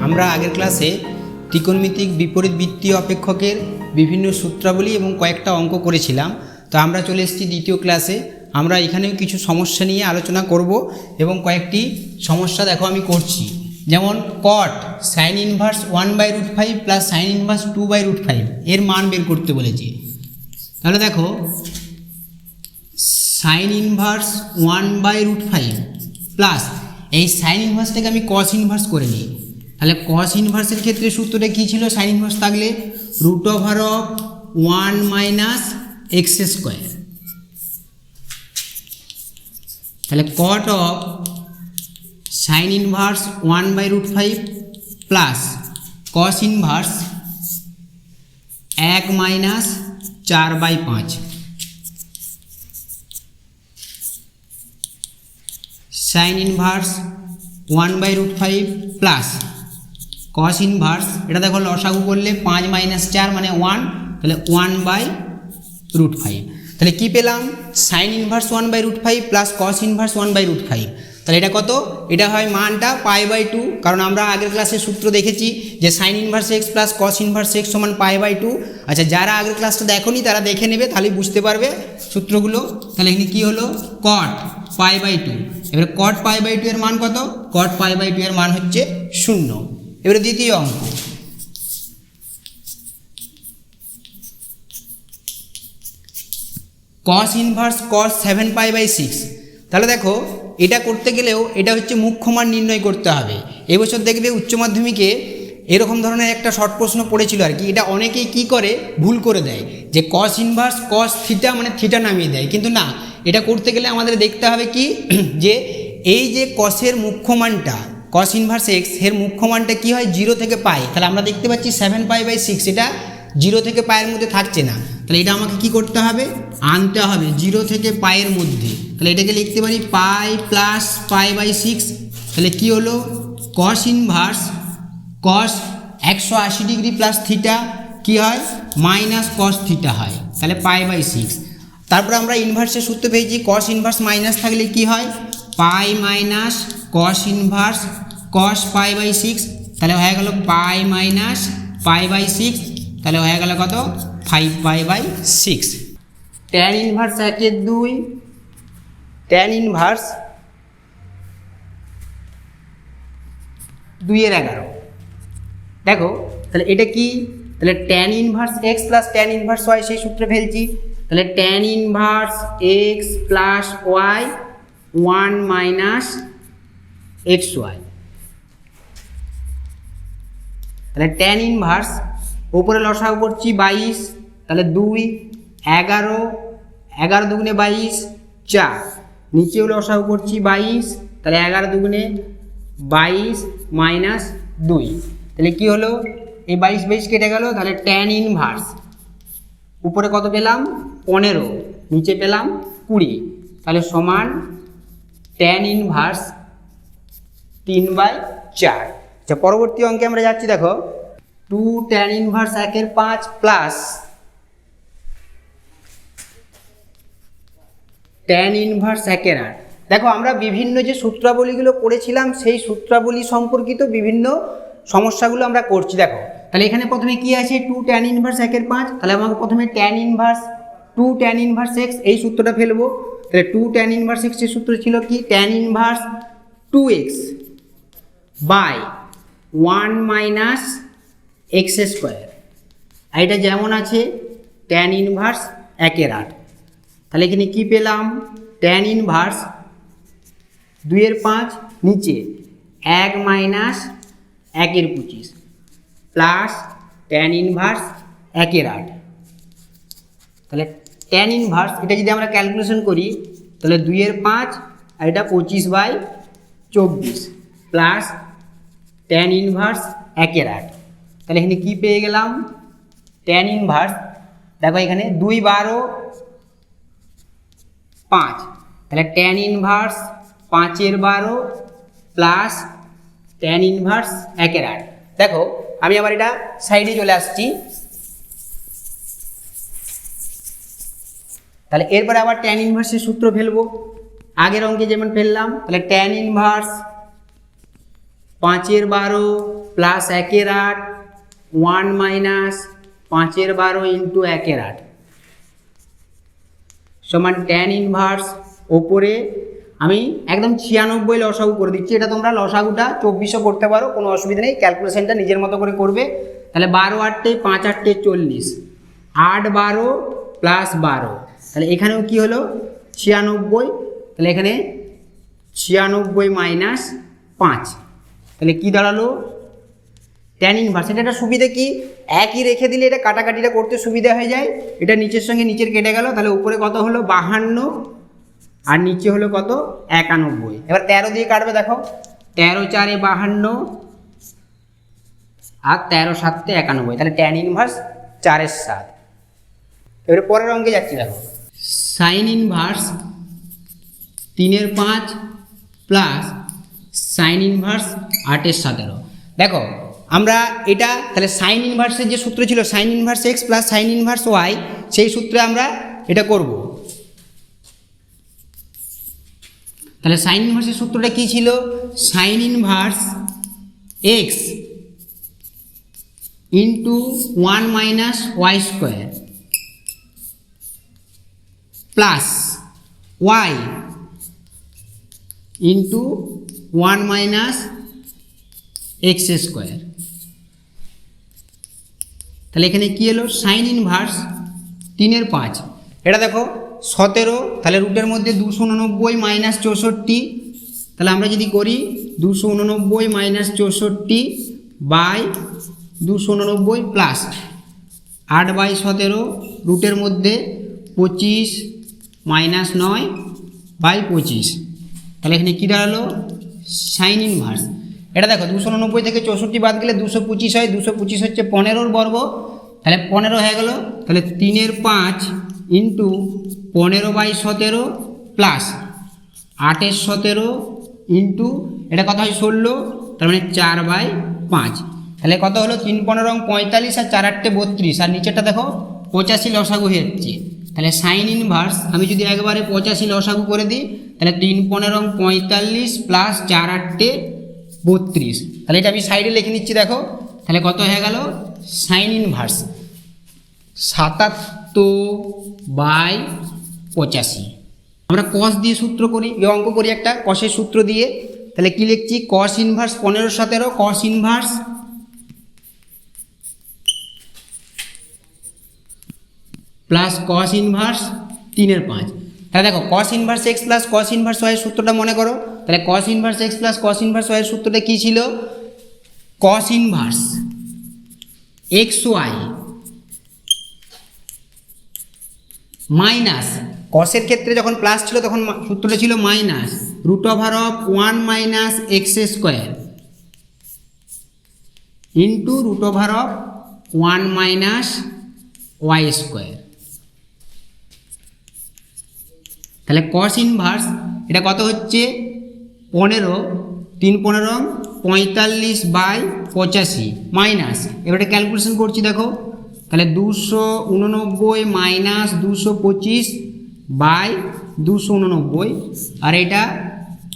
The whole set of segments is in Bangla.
আমরা আগের ক্লাসে ত্রিকোণমিতিক বিপরীতবৃত্তীয় অপেক্ষকের বিভিন্ন সূত্রাবলী এবং কয়েকটা অঙ্ক করেছিলাম। তো আমরা চলে এসেছি দ্বিতীয় ক্লাসে। আমরা এখানেও কিছু সমস্যা নিয়ে আলোচনা করব এবং কয়েকটি সমস্যা দেখো আমি করছি। যেমন কট sign inverse 1/√5 plus sine inverse 2/√5 এর মান বের করতে বলেছি। তাহলে দেখো সাইন ইনভার্স 1/√5 প্লাস এই সাইন ইনভার্সটাকে আমি কস ইনভার্স করে নিই। তাহলে কস ইনভার্সের ক্ষেত্রে সূত্রটা কী ছিল? সাইন ইনভার্স থাকলে √1 - x²। তাহলে cot of sine inverse 1/√5 plus cos inverse 1 - 4/5 sine inverse 1/√5 plus cos inverse, এটা দেখো লসাগু করলে 5 - 4 মানে 1, তাহলে 1/√5। তাহলে কি পেলাম? Sign inverse 1/√5 plus cos inverse 1/√5। তাহলে এটা কত? এটা হয় মানটা π/2, কারণ আমরা আগের ক্লাসে সূত্র দেখেছি যে sign inverse x plus cos inverse x সমান π/2। আচ্ছা, যারা আগের ক্লাসটা দেখোনি তারা দেখে নেবে, তাহলেই বুঝতে পারবে সূত্রগুলো। তাহলে এখানে কী হলো? কট π/2। এবারে কট π/2 এর মান কত? কট π/2 এর মান হচ্ছে 0। এবারে দ্বিতীয় অঙ্ক, কস ইনভার্স কস 7π/6। তাহলে দেখো এটা করতে গেলেও এটা হচ্ছে মুখ্য মান নির্ণয় করতে হবে। এবছর দেখবে উচ্চ মাধ্যমিকে এরকম ধরনের একটা শর্ট প্রশ্ন পড়েছিল আর কি। এটা অনেকেই কি করে, ভুল করে দেয় যে কস ইনভার্স কস থিটা মানে থিটা নামিয়ে দেয়, কিন্তু না, এটা করতে গেলে আমাদের দেখতে হবে কি যে এই যে কসের মুখ্য মানটা কস ইনভার্স এক্স এর মুখ্য মানটা কী হয়? 0 থেকে পাই। তাহলে আমরা দেখতে পাচ্ছি 7π/6 এটা 0 থেকে পায়ের মধ্যে থাকছে না। তাহলে এটা আমাকে কি করতে হবে? আনতে হবে 0 থেকে পায়ের মধ্যে। তাহলে এটাকে লিখতে পারি পাই প্লাস π/6। তাহলে কি হলো? Cos inverse cos 180 degree plus theta কী হয়? মাইনাস কস থিটা হয়। তাহলে π/6। তারপর আমরা ইনভার্সের সূত্র পেয়েছি, কস ইনভার্স মাইনাস থাকলে কি হয়? পাই মাইনাস কস ইনভার্স কস π/6। তাহলে হয়ে গেল পাই মাইনাস π/6। তাহলে হয়ে গেল কত? 5π/6। Tan inverse 1/2 tan inverse 2/11। দেখো তাহলে এটা কি? তাহলে tan inverse x plus tan inverse y সেই সূত্রে ফেলছি। তাহলে tan inverse x plus y 1 - xy। তাহলে ট্যান ইনভার্স উপরে লসাগু করছি 22, তাহলে 2 11 11 দুগুণে 22 4, নিচেও লসাগু করছি 22, তাহলে 11 দুগুণে 22 মাইনাস 2। তাহলে কি হলো? এই 22 কেটে গেল। তাহলে ট্যান ইনভার্স উপরে কত পেলাম? 15, নিচে পেলাম 20। তাহলে সমান ট্যান ইনভার্স 3/4। আচ্ছা, পরবর্তী অঙ্কে আমরা যাচ্ছি। দেখো 2 tan inverse 1/5 plus tan inverse 1/8। দেখো আমরা বিভিন্ন যে সূত্রাবলীগুলো করেছিলাম সেই সূত্রাবলী সম্পর্কিত বিভিন্ন সমস্যাগুলো আমরা করছি। দেখো তাহলে এখানে প্রথমে কি আছে? 2 ট্যান ইনভার্স 1/5। তাহলে আমাকে প্রথমে tan inverse 2 tan inverse x এই সূত্রটা ফেলবো। তাহলে 2 ট্যান ইনভার্স x এর সূত্র ছিল কি? Tan inverse 2x by 1 - x²। আর এটা যেমন আছে ট্যান ইনভার্স 1/8। তাহলে এখানে কি পেলাম? ট্যান ইনভার্স 2/5 নিচে 1 - 1/25 প্লাস ট্যান ইনভার্স 1/8। তাহলে ট্যান ইনভার্স এটা যদি আমরা ক্যালকুলেশন করি তাহলে 2/5 আর এটা 25/24 প্লাস ট্যান ইনভার্স 1/8। তাহলে এখানে কি পেয়ে গেলাম? ট্যান ইনভার্স, দেখো এখানে 2 12 5, তাহলে tan inverse 5/12 plus tan inverse 1/8। দেখো আমি আবার এটা সাইডে চলে আসছি। তাহলে এরপরে আবার ট্যান ইনভার্সের সূত্র ফেলবো আগের অঙ্কে যেমন ফেললাম। তাহলে tan inverse 5/12 plus 1/8 1 minus 5/12 into 1/8 সমান ট্যান ইনভার্স ওপরে আমি একদম 96 লসাগু করে দিচ্ছি। এটা তোমরা লসাগুটা 2400 করতে পারো, কোনো অসুবিধা নেই, ক্যালকুলেশনটা নিজের মতো করে করবে। তাহলে 12 8 5 8 40, 8 12 প্লাস 12, তাহলে এখানেও কি হলো 96, তাহলে এখানে 96 মাইনাস 5, তাহলে কি দাঁড়ালো ট্যান ইনভার্স। এটা একটা সুবিধা কি, একই রেখে দিলে এটা কাটাকাটিটা করতে সুবিধা হয়ে যায়, এটা নিচের সঙ্গে নিচের কেটে গেল, তাহলে উপরে কত হলো 52 আর নিচে হলো কত 91। এবার 13 দিয়ে কাটবে, দেখো 13 4 52 আর 13 7 91, তাহলে ট্যান ইনভার্স 4/7। এবারে পরের অঙ্কে যাচ্ছি, দেখো sine inverse 3/5 plus sine inverse 8/17। দেখো আমরা এটা তাহলে সাইন ইনভার্সের যে সূত্র ছিল sine inverse x plus sine inverse y, সেই সূত্রে আমরা এটা করব। তাহলে সাইন ইনভার্সের সূত্রটা কি ছিল, sine inverse x into 1 minus y square plus y into 1 minus x square. তাহলে এখানে কি এলো সাইন ইনভার্স 3/5, এটা দেখো 17, তাহলে রুটের মধ্যে 289 মাইনাস 64, তাহলে আমরা যদি করি 289 মাইনাস 64 বাই 289 প্লাস 8/17 রুটের মধ্যে 25 মাইনাস 9 বাই 25, তাহলে এখানে কী দাঁড়ালো সাইন ইনভার্স। এটা দেখো 289 থেকে 64 বাদ গেলে 225 হয়, 225 হচ্ছে 15 বর্গ, তাহলে 15 হয়ে গেল, তাহলে 3/5 ইন্টু 15/17 প্লাস 8/17 ইন্টু এটা কত হয় 16, তার মানে 4/5, তাহলে কত হলো 3 15 45 আর 4 8 32, আর নিচেরটা দেখো 85 লসাগু হয়ে যাচ্ছে। তাহলে সাইন ইনভার্স আমি যদি একবারে 85 লসাগু করে দিই, তাহলে 3 15 45 প্লাস 4 8 32, তাহলে এটা আমি সাইডে লিখে নিচ্ছি, দেখো তাহলে কত হয়ে গেল সাইন ইনভার্স 77/85। আমরা কস দিয়ে সূত্র করি, অঙ্ক করি একটা কসের সূত্র দিয়ে, তাহলে কি লিখছি cos inverse 15 17 cos inverse plus cos inverse 3/5। তাহলে দেখো cos inverse x plus cos inverse y সূত্রটা মনে করো, তাহলে cos inverse x plus cos inverse y সূত্রটা কী ছিল, cos inverse x y minus, কসের ক্ষেত্রে যখন প্লাস ছিল তখন সূত্রটা ছিল minus √1 minus x square into √1 minus y square. তাহলে কস ইনভার্স এটা কত হচ্ছে 15, 3 15 45/85 মাইনাস, এবারে ক্যালকুলেশন করছি, দেখো তাহলে 289 মাইনাস 225/289, আর এটা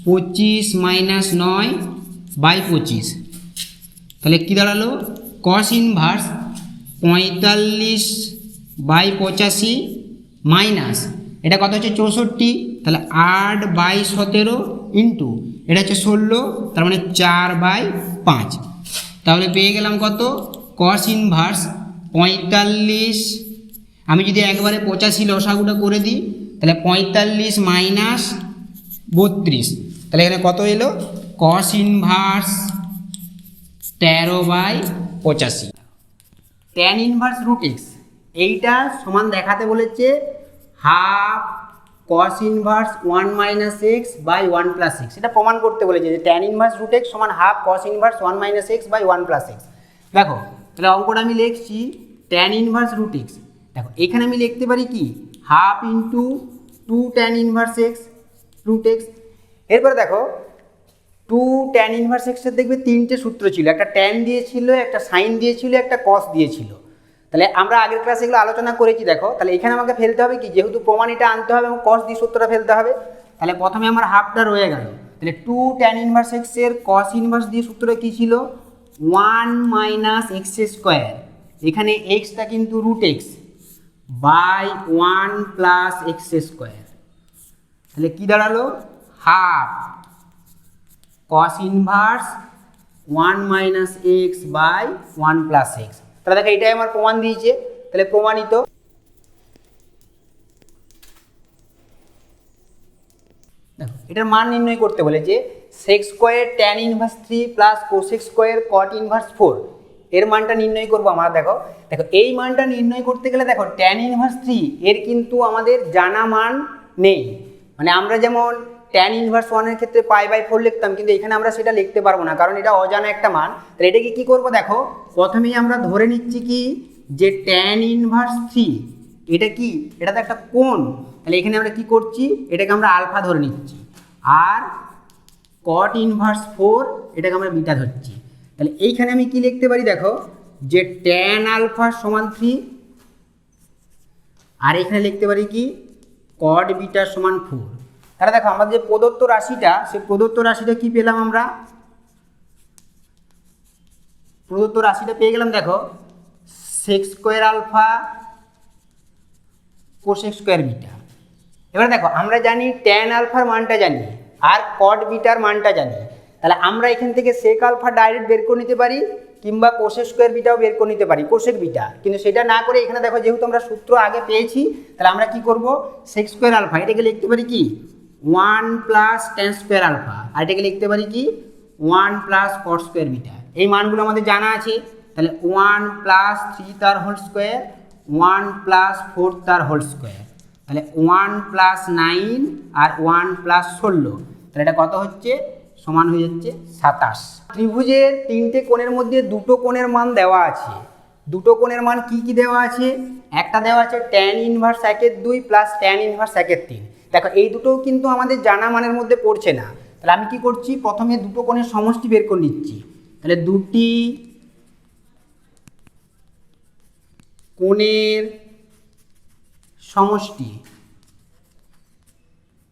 25 মাইনাস 9/25, তাহলে কী দাঁড়ালো কস ইনভার্স 45/85 মাইনাস এটা কত হচ্ছে 64, তাহলে 8/17 ইন্টু এটা হচ্ছে 16, তার মানে 4/5, তাহলে পেয়ে গেলাম কত কস ইনভার্স 45, আমি যদি একবারে 85 লসাগুটা করে দিই তাহলে 45 মাইনাস 32, তাহলে এখানে কত এলো cos inverse 13/85। Tan inverse root x এইটা সমান দেখাতে বলেছে half cos inverse 1 minus x by 1 plus x, এটা প্রমাণ করতে বলেছে যে ট্যান ইনভার্স রুট এক্স সমান half cos inverse 1 minus x by 1 plus x. দেখো তাহলে অঙ্কটা আমি লিখছি ট্যান ইনভার্স রুট এক্স, দেখো এখানে আমি লিখতে পারি কি half into 2 tan inverse x root x. এরপরে দেখো 2 ট্যান ইনভার্স এক্সের দেখবে 3টে সূত্র ছিল, একটা ট্যান দিয়েছিল, একটা সাইন দিয়েছিল, একটা কস দিয়েছিল। তাহলে আমরা আগের ক্লাসে এগুলো আলোচনা করেছি, দেখো তাহলে এখানে আমাকে ফেলতে হবে কি, যেহেতু প্রমাণ এটা আনতে হবে এবং কস দিয়ে সূত্রটা ফেলতে হবে, তাহলে প্রথমে আমার হাফটা রয়ে গেল, তাহলে 2 ট্যান ইনভার্স এক্সের কস ইনভার্স দিয়ে সূত্রটা কী ছিল ওয়ান মাইনাস এক্স স্কোয়ার, এখানে এক্সটা কিন্তু root x by one plus x square, তাহলে কী দাঁড়ালো half cos inverse one minus x by one plus x. তাহলে দেখো এটাই আমার প্রমাণ দিয়েছে, তাহলে প্রমাণিত। দেখো এটার মান নির্ণয় করতে বলেছে sec square tan inverse 3 plus cosec square cot inverse 4, এর মানটা নির্ণয় করবো আমরা। দেখো দেখো এই মানটা নির্ণয় করতে গেলে দেখো ট্যান ইনভার্স 3 এর কিন্তু আমাদের জানা মান নেই, মানে আমরা যেমন ট্যান ইনভার্স 1 এর ক্ষেত্রে π/4 লিখতাম, কিন্তু এখানে আমরা সেটা লিখতে পারবো না কারণ এটা অজানা একটা মান। তাহলে এটাকে কী করবো, দেখো প্রথমেই আমরা ধরে নিচ্ছি কি যে ট্যান ইনভার্স 3 এটা কি, এটা তো একটা কোণ, তাহলে এখানে আমরা কি করছি, এটাকে আমরা আলফা ধরে নিচ্ছি, আর কট ইনভার্স 4 এটাকে আমরা বিটা ধরছি। তাহলে এইখানে আমি কি লিখতে পারি, দেখো যে ট্যান আলফা সমান 3, আর এখানে লিখতে পারি কি কট বিটা সমান 4। তাহলে দেখো আমাদের যে প্রদত্ত রাশিটা, সেই প্রদত্ত রাশিটা কি পেলাম আমরা, প্রদত্ত রাশিটা পেয়ে গেলাম দেখো sec square alpha cosec square beta. এবার দেখো আমরা জানি ট্যান আলফার মানটা জানি আর কট বিটার মানটা জানি, তাহলে আমরা এখান থেকে সেক আলফা ডাইরেক্ট বের করে নিতে পারি কিংবা কোসেক স্কোয়ার বিটাও বের করে নিতে পারি, কোসেক বিটা, কিন্তু সেটা না করে এখানে দেখো যেহেতু আমরা সূত্র আগে পেয়েছি, তাহলে আমরা কি করব সেক স্কোয়ার আলফা এটাকে লিখতে পারি কি 1 প্লাস ট্যান স্কোয়ার আলফা, আর এটাকে লিখতে পারি কি 1 প্লাস কট স্কোয়ার বিটা। এই মানগুলো আমাদের জানা আছে, তাহলে 1 প্লাস 3 তার হোল স্কোয়ার 1 প্লাস 4 তার হোল স্কোয়ার, তাহলে 1 প্লাস 9 আর 1 প্লাস 16, তাহলে এটা কত হচ্ছে, সমান হয়ে যাচ্ছে 27। ত্রিভুজের তিনটে কোণের মধ্যে দুটো কোণের মান দেওয়া আছে, দুটো কোণের মান কি কি দেওয়া আছে, একটা দেওয়া আছে tan inverse 1/2 plus tan inverse 1/3। দেখো এই দুটোও কিন্তু আমাদের জানা মানের মধ্যে পড়ছে না, তাহলে আমি কি করছি, প্রথমে দুটো কোণের সমষ্টি বের করে নিচ্ছি, তাহলে দুটি কোণের সমষ্টি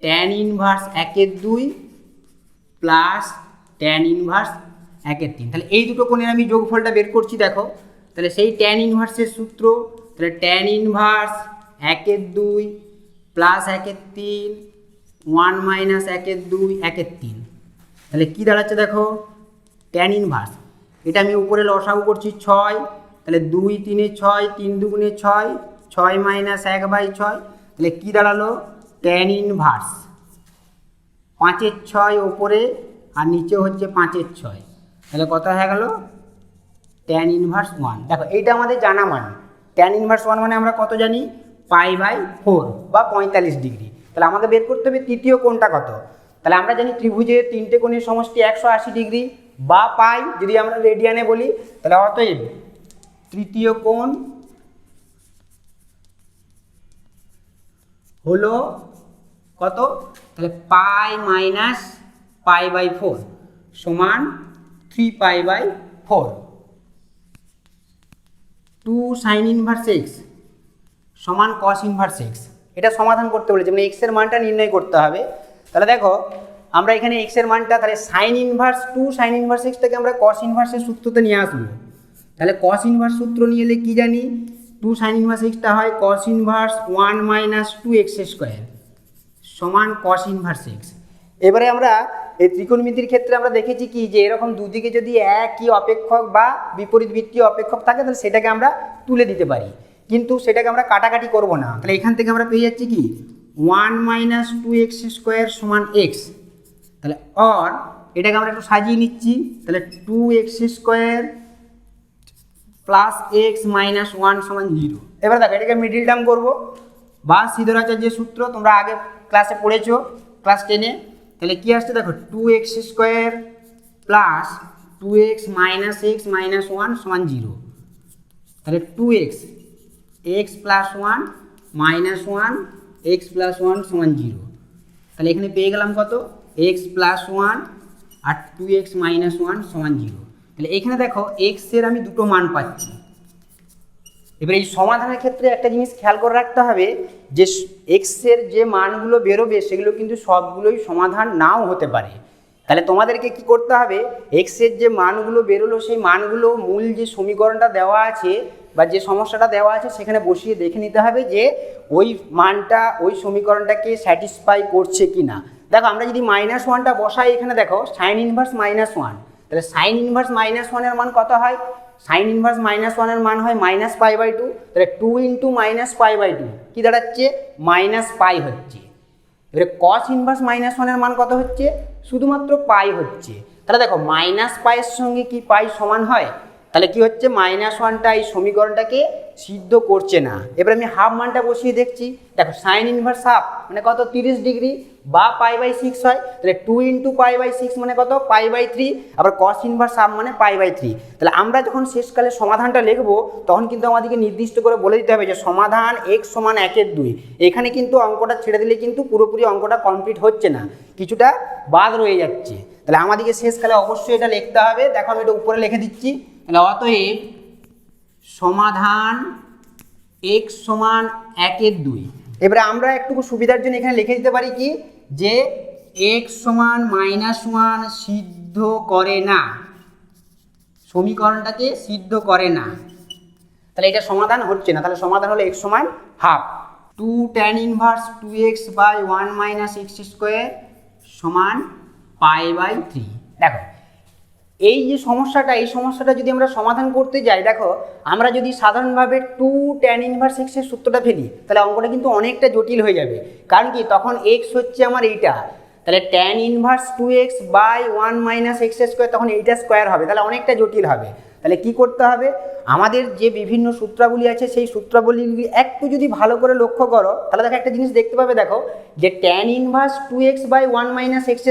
tan inverse 1/2 plus tan inverse 1/3, তাহলে এই দুটো কোণের আমি যোগফলটা বের করছি। দেখো তাহলে সেই ট্যান ইনভার্সের সূত্র, তাহলে ট্যান ইনভার্স 1/2 প্লাস 1/3 1 মাইনাস 1/2 1/3, তাহলে কী দাঁড়াচ্ছে দেখো ট্যান ইনভার্স, এটা আমি উপরে লসাগু করছি 6, তাহলে 2 3 6 3 2 6 6 মাইনাস 1/6, তাহলে কী দাঁড়ালো ট্যান ইনভার্স 5/6 ওপরে আর নিচে হচ্ছে 5/6, তাহলে কত হয়ে গেল ট্যান ইনভার্স 1। দেখো এইটা আমাদের জানা মান, ট্যান ইনভার্স 1 মানে আমরা কত জানি π/4 বা 45 ডিগ্রি। তাহলে আমাদের বের করতে হবে তৃতীয় কোণটা কত, তাহলে আমরা জানি ত্রিভুজের তিনটে কোণের সমষ্টি 180 ডিগ্রি বা পাই যদি আমরা রেডিয়ানে বলি, তাহলে অতএব তৃতীয় কোণ হলো কত, তাহলে পাই মাইনাস π/4 সমান 3π/4। 2 সাইন ইনভার্স এক্স সমান কস ইনভার্স এক্স, এটা সমাধান করতে বলেছে, মানে এক্সের মানটা নির্ণয় করতে হবে। তাহলে দেখো আমরা এখানে এক্সের মানটা, তাহলে সাইন ইনভার্স 2 সাইন ইনভার্স এক্সটাকে আমরা কস ইনভার্সের সূত্রতে নিয়ে আসবো, তাহলে কস ইনভার্স সূত্র নিয়ে এলে কী জানি 2 সাইন ইনভার্স এক্সটা হয় কস ইনভার্স 1 মাইনাস 2x স্কোয়ার সমান কস ইনভার্স এক্স। এবারে আমরা এই ত্রিকোণমিতির ক্ষেত্রে আমরা দেখেছি কি যে এরকম দুদিকে যদি একই অপেক্ষক বা বিপরীত বৃত্তীয় অপেক্ষক থাকে তাহলে সেটাকে আমরা তুলে দিতে পারি, কিন্তু সেটাকে আমরা কাটাকাটি করব না। তাহলে এখান থেকে আমরা পেয়ে যাচ্ছি কি 1 মাইনাস 2x স্কোয়ার সমান এক্স, তাহলে অর এটাকে আমরা একটু সাজিয়ে নিচ্ছি, তাহলে 2x square plus x minus 1 সমান 0। এবার দেখো এটাকে মিডিল টার্ম করবো বা সিদ্ধরাচার্যের সূত্র তোমরা আগে ক্লাসে পড়েছো ক্লাস 10-এ, তাহলে কী আসছে দেখো 2x square plus 2x minus x minus 1 সমান 0, তাহলে 2x x plus 1 minus 1 x plus 1 সমান 0, তাহলে এখানে পেয়ে গেলাম কত x প্লাস 1 আর 2x মাইনাস 1 সমান 0। তাহলে এখানে দেখো x এর আমি দুটো মান পাচ্ছি। এবার এই সমাধানের ক্ষেত্রে একটা জিনিস খেয়াল করে রাখতে হবে যে x এর যে মানগুলো বেরোবে সেগুলো কিন্তু সবগুলোই সমাধান নাও হতে পারে। তাহলে তোমাদেরকে কি করতে হবে, এক্সের যে মানগুলো বেরোলো সেই মানগুলো মূল যে সমীকরণটা দেওয়া আছে বা যে সমস্যাটা দেওয়া আছে সেখানে বসিয়ে দেখে নিতে হবে যে ওই মানটা ওই সমীকরণটাকে স্যাটিসফাই করছে কি না। দেখো আমরা যদি -1টা বসাই এখানে, দেখো সাইন ইনভার্স -1, তাহলে সাইন ইনভার্স -1-এর মান কত হয়, সাইন ইনভার্স -1-এর মান হয় -π/2, তাহলে 2 × -π/2 কি দাঁড়াচ্ছে, -π হচ্ছে। এবারে কস ইনভার্স -1-এর মান কত হচ্ছে, শুধুমাত্র পাই হচ্ছে। তাহলে দেখো -π এর সঙ্গে কি পাই সমান হয়, তাহলে কি হচ্ছে -1টা এই সমীকরণটাকে সিদ্ধ করছে না। এবার আমি হাফ মানটা বসিয়ে দেখছি, দেখো সাইন ইনভার্স হাফ মানে কত 30 ডিগ্রি বা π/6 হয়, তাহলে 2 × π/6 মানে কত π/3, আবার কস ইনভার্স হাফ মানে π/3। তাহলে আমরা যখন শেষকালে সমাধানটা লিখবো তখন কিন্তু আমাদেরকে নির্দিষ্ট করে বলে দিতে হবে যে সমাধান x = 1/2। এখানে কিন্তু অঙ্কটা ছেড়ে দিলে কিন্তু পুরোপুরি অঙ্কটা কমপ্লিট হচ্ছে না, কিছুটা বাদ রয়ে যাচ্ছে। তাহলে আমাদেরকে শেষকালে অবশ্যই এটা লিখতে হবে। দেখো আমি এটা উপরে লিখে দিচ্ছি, তাহলে অতএব সমাধান x = 1/2। এবারে আমরা একটু সুবিধার জন্য এখানে লিখে দিতে পারি কি, যে x = -1 সিদ্ধ করে না, সমীকরণটাকে সিদ্ধ করে না, তাহলে এটা সমাধান হচ্ছে না। তাহলে সমাধান হলো x = ½ 2 tan inverse 2x/1 - x² = π/3। দেখো এই যে সমস্যাটা, এই সমস্যাটা যদি আমরা সমাধান করতে যাই, দেখো আমরা যদি সাধারণভাবে 2 tan ইনভার্স x এর সূত্রটা ফেলি তাহলে অঙ্কটা কিন্তু অনেকটা জটিল হয়ে যাবে। কারণ কি, তখন x হচ্ছে আমার এইটা, তাহলে tan ইনভার্স 2x/1 - x², তখন এইটা স্কোয়ার হবে, তাহলে অনেকটা জটিল হবে। তাহলে কি করতে হবে, আমাদের যে বিভিন্ন সূত্রাবলী আছে সেই সূত্রাবলী একটু যদি ভালো করে লক্ষ্য করো তাহলে দেখো একটা জিনিস দেখতে পাবে, দেখো যে tan ইনভার্স 2x/1 - x²,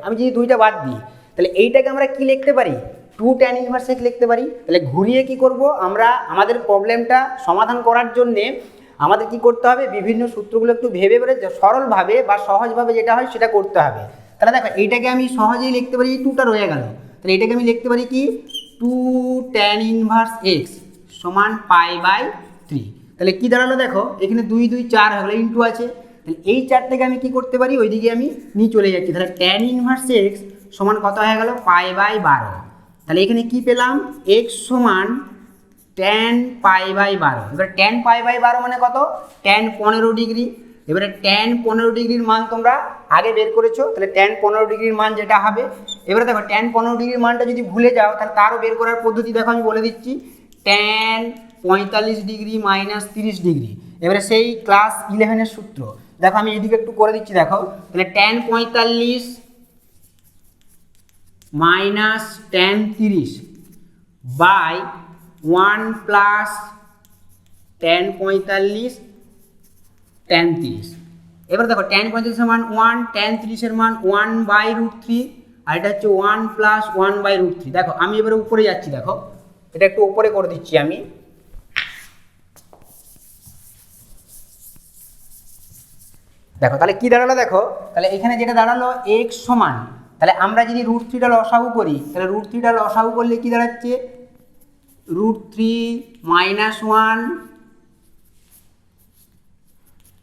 আমি যদি দুইটা বাদ দিই তাহলে এইটাকে আমরা কি লিখতে পারি, 2 tan ইনভার্স x লিখতে পারি। তাহলে ঘুরিয়ে কি করব, আমরা আমাদের প্রবলেমটা সমাধান করার জন্যে আমাদের কি করতে হবে, বিভিন্ন সূত্রগুলো একটু ভেবে ভেবে সরলভাবে বা সহজভাবে যেটা হয় সেটা করতে হবে। তাহলে দেখো এইটাকে আমি সহজেই লিখতে পারি, 2টা রয়ে গেল, তাহলে এটাকে আমি লিখতে পারি কি 2 tan ইনভার্স x = π/3। তাহলে কি দাঁড়ালো, দেখো এখানে 2 2 4 হয়ে গেল, ইন্টু আছে, তাহলে এই 4 থেকে আমি কি করতে পারি, ওইদিকে আমি নিয়ে চলে যাচ্ছি। তাহলে tan ইনভার্স x সমান কত হয়ে গেল, π/12। তাহলে এখানে কি পেলাম, x = tan π/12। এবার tan π/12 মানে কত, tan 15 ডিগ্রি। এবারে tan 15 ডিগ্রির মান তোমরা আগে বের করেছো, তাহলে tan 15 ডিগ্রির মান যেটা হবে, এবারে দেখো tan 15 ডিগ্রির মানটা যদি ভুলে যাও তাহলে তারও বের করার পদ্ধতি দেখো আমি বলে দিচ্ছি, tan 45 ডিগ্রি - 30 ডিগ্রি। এবারে সেই ক্লাস 11-এর সূত্র দেখো আমি এদিকে একটু করে দিচ্ছি, দেখো তাহলে tan 45 - tan 30/1 + tan 45 tan 30। এবার দেখো tan 45 এর মান 1, tan 30 এর মান 1/√3, আর এটা হচ্ছে 1 + 1/√3। দেখো আমি এবারে উপরে যাচ্ছি, দেখো এটা একটু উপরে করে দিচ্ছি আমি, দেখো তাহলে কি দাঁড়ালো, দেখো তাহলে এখানে যেটা দাঁড়ালো x সমান, তাহলে আমরা যদি √3টা লসাগু করি তাহলে √3টা লসাগু করলে কি দাঁড়াচ্ছে, √3 - 1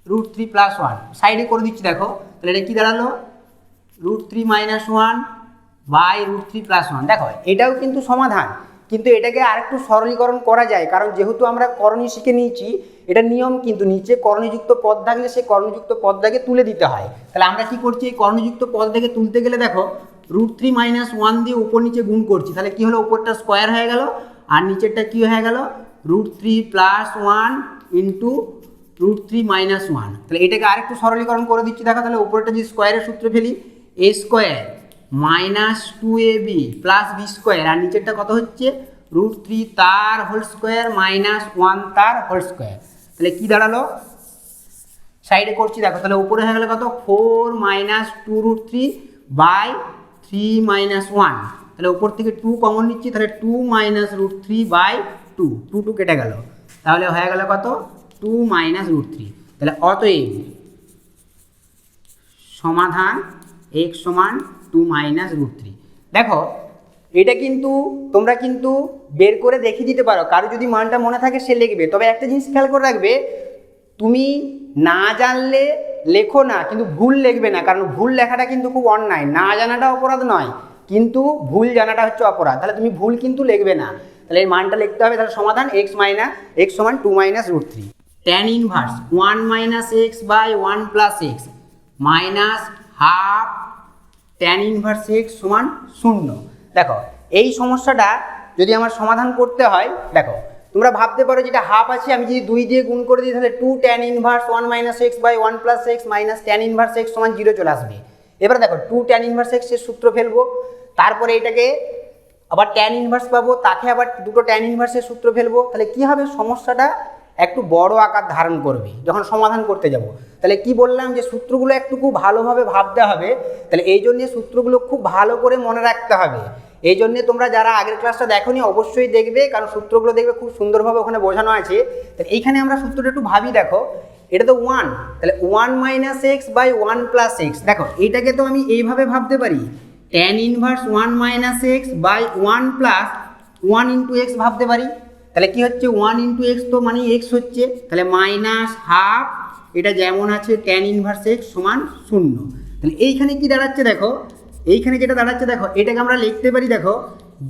√3 + 1 সাইডে করে দিচ্ছি, দেখো তাহলে এটা কি দাঁড়ালো, √3 - 1/√3 + 1। দেখো এটাও কিন্তু সমাধান, কিন্তু এটাকে আরেকটু সরলীকরণ করা যায়, কারণ যেহেতু আমরা করণী শিখে নিয়েছি, এটা নিয়ম কিন্তু নিচে করণীযুক্ত পদ থাকলে সেই করণীযুক্ত পদটাকে তুলে দিতে হয়। তাহলে আমরা কি করছি, এই করণীযুক্ত পদটাকে তুলতে গেলে দেখো √3 - 1 দিয়ে উপর নিচে গুণ করছি, তাহলে কি হলো, উপরটা স্কোয়ার হয়ে গেল আর নিচেরটা কি হয়ে গেল, √3 + 1 × √3 - 1। তাহলে এটাকে আরেকটু সরলীকরণ করে দিচ্ছি, দেখো তাহলে উপরটা যদি স্কোয়ারের সূত্র ফেলি, a² - 2ab + b² আর নিচেরটা কত হচ্ছে, √3 তার হোল স্কোয়ার - 1 তার হোল স্কোয়ার। তাহলে কি দাঁড়ালো, সাইডে করছি, দেখো তাহলে উপরে হয়ে গেল কত, 4 - 2√3/3 - 1। তাহলে উপর থেকে 2 কমন নিচ্ছি, তাহলে 2 - √3/2, 2 কেটে গেল, তাহলে হয়ে গেল কত, 2 - √3। তাহলে অতএব সমাধান x = 2 - √3। দেখো এটা কিন্তু তোমরা কিন্তু বের করে দেখিয়ে দিতে পারো, কারো যদি মানটা মনে থাকে সে লিখবে, তবে একটা জিনিস খেয়াল করে রাখবে, তুমি না জানলে লেখো না, কিন্তু ভুল লিখবে না, কারণ ভুল লেখাটা কিন্তু খুব অন্যায়। না জানাটা অপরাধ নয়, কিন্তু ভুল জানাটা হচ্ছে অপরাধ। তাহলে তুমি ভুল কিন্তু লিখবে না, তাহলে এই মানটা লিখতে হবে। তাহলে সমাধান x সমান 2 minus root 3। Tan inverse 1 minus x by 1 plus x minus half tan inverse x সমান 0। দেখো এই সমস্যাটা যদি আমার সমাধান করতে হয়, দেখো তোমরা ভাবতে পারো যেটা হাফ আছে, আমি যদি 2 দিয়ে গুণ করে দিই তাহলে 2 tan inverse 1 minus x by 1 plus x minus tan inverse x সমান 0 চলে আসবে। এবার দেখো 2 ট্যান ইনভার্স এক্সের সূত্র ফেলবো, তারপরে এটাকে আবার ট্যান ইনভার্স পাবো, তাকে আবার দুটো ট্যান ইনভার্সের সূত্র ফেলবো। তাহলে কি হবে, সমস্যাটা একটু বড় আকার ধারণ করবে যখন সমাধান করতে যাব। তাহলে কি বললাম যে সূত্রগুলো একটু খুব ভালোভাবে ভাবতে হবে। তাহলে এই জন্যে সূত্রগুলো খুব ভালো করে মনে রাখতে হবে। এই জন্যে তোমরা যারা আগের ক্লাসটা দেখোনি অবশ্যই দেখবে, কারণ সূত্রগুলো দেখবে খুব সুন্দরভাবে ওখানে বোঝানো আছে। তাহলে এইখানে আমরা সূত্রটা একটু ভাবি, দেখো এটা তো 1, তাহলে 1 minus x by 1 plus x. দেখো এইটাকে তো আমি এইভাবে ভাবতে পারি, tan inverse 1 minus x by 1 plus 1 into x ভাবতে পারি। তাহলে কি হচ্ছে 1 ইন্টু এক্স তো মানে এক্স হচ্ছে, তাহলে মাইনাস হাফ এটা যেমন আছে ট্যান ইনভার্স এক্স সমান 0। তাহলে এইখানে কি দাঁড়াচ্ছে, দেখো এইখানে যেটা দাঁড়াচ্ছে, দেখো এটাকে আমরা লিখতে পারি, দেখো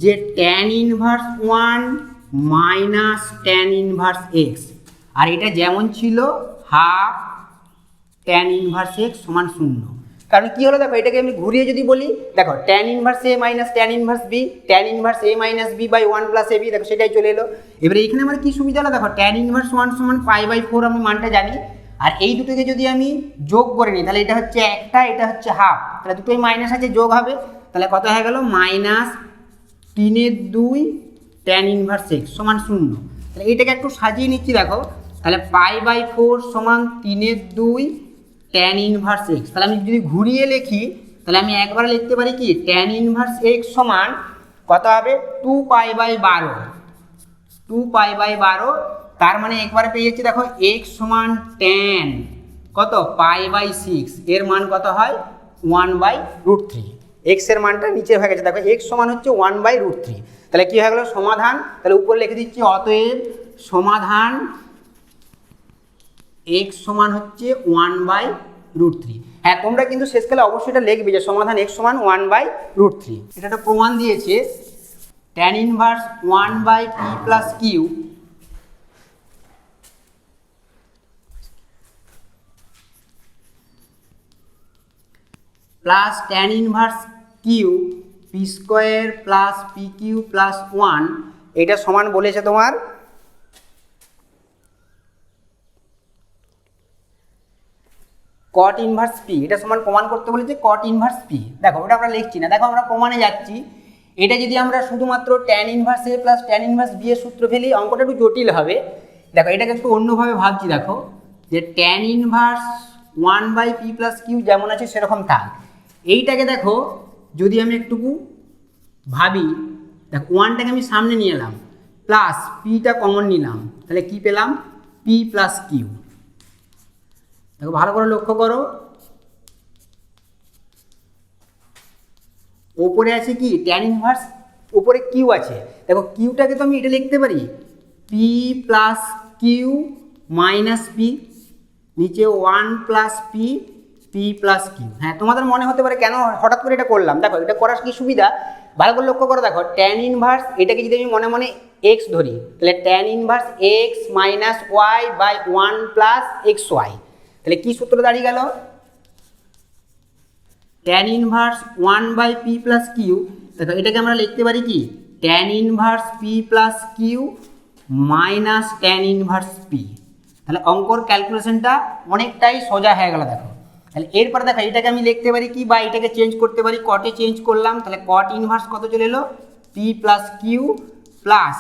যে tan inverse 1 minus tan inverse x, আর এটা যেমন ছিল হাফ ট্যান ইনভার্স এক্স সমান 0। কারণ কি হলো, দেখো এটাকে আমি ঘুরিয়ে যদি বলি, দেখো tan inverse a minus tan inverse b, tan inverse a minus b by 1 plus a b, দেখো সেটাই চলে এলো। এবারে এখানে আমার কি সুবিধা হলো, দেখো ট্যান ইনভার্স 1 সমান π/4 আমি মানটা জানি, আর এই দুটোকে যদি আমি যোগ করে নিই তাহলে এটা হচ্ছে একটা, এটা হচ্ছে হাফ, তাহলে দুটোই মাইনাস আছে, যোগ হবে, তাহলে কত হয়ে গেল মাইনাস 3/2 ট্যান ইনভার্স এক্স সমান 0। তাহলে এইটাকে একটু সাজিয়ে নিচ্ছি, দেখো তাহলে π/4 সমান 3/2 ট্যান ইনভার্স এক্স। তাহলে আমি যদি ঘুরিয়ে লিখি তাহলে আমি একবার লিখতে পারি কি ট্যান ইনভার্স এক্স সমান কত হবে 2π/12, 2π/12। তার মানে একবারে পেয়ে যাচ্ছি, দেখো এক্স সমান ট্যান কত π/6, এর মান কত হয় 1/√3। এক্স এর মানটা নিচে হয়ে গেছে, দেখো এক্স সমান হচ্ছে 1/√3। তাহলে কি হয়ে গেল সমাধান, তাহলে উপরে লিখে দিচ্ছি অতএব সমাধান x সমান হচ্ছে 1/√3। হ্যাঁ তোমরা কিন্তু শেষকালে অবশ্যই এটা লিখবে যে সমাধান x সমান 1/√3। এটা একটা প্রমাণ দিয়েছে, tan inverse 1/p plus q plus tan inverse q p square plus p q plus 1, এটা সমান বলেছে তোমার কট ইনভার্স পি, এটা সমান প্রমাণ করতে বলেছে কট ইনভার্স পি। দেখো ওটা আমরা লিখছি না, দেখো আমরা প্রমাণে যাচ্ছি। এটা যদি আমরা শুধুমাত্র tan inverse a plus tan inverse b এর সূত্র ফেলি অঙ্কটা একটু জটিল হবে। দেখো এটাকে একটু অন্যভাবে ভাবছি, দেখো যে tan inverse 1/p plus Q যেমন আছে সেরকম থাক। এইটাকে দেখো যদি আমি একটুকু ভাবি, দেখো 1টাকে আমি সামনে নিয়ে এলাম প্লাস পিটা কমন নিলাম, তাহলে কি পেলাম পি প্লাস কিউ। দেখো ভালো করে লক্ষ্য করো, ওপরে আছে কি ট্যান ইনভার্স, উপরে কিউ আছে, দেখো কিউটাকে তো আমি এটা লিখতে পারি p plus q minus p, নিচে 1 plus p p plus q. হ্যাঁ তোমাদের মনে হতে পারে কেন হঠাৎ করে এটা করলাম, দেখো এটা করার কি সুবিধা ভালো করে লক্ষ্য করো। দেখো ট্যান ইনভার্স এটাকে যদি আমি মনে মনে এক্স ধরি, তাহলে tan inverse x minus y by 1 plus x y, তাহলে কি সূত্র দাঁড়িয়ে গেল tan inverse 1/p plus Q. দেখো এটাকে আমরা লিখতে পারি কি tan inverse p plus q minus tan inverse p. তাহলে অঙ্কর ক্যালকুলেশনটা অনেকটাই সোজা হয়ে গেল। দেখো তাহলে এরপরে দেখো এটাকে আমি লিখতে পারি কি, বা এটাকে চেঞ্জ করতে পারি, কটে চেঞ্জ করলাম, তাহলে কট ইনভার্স কত চলে এলো p plus q plus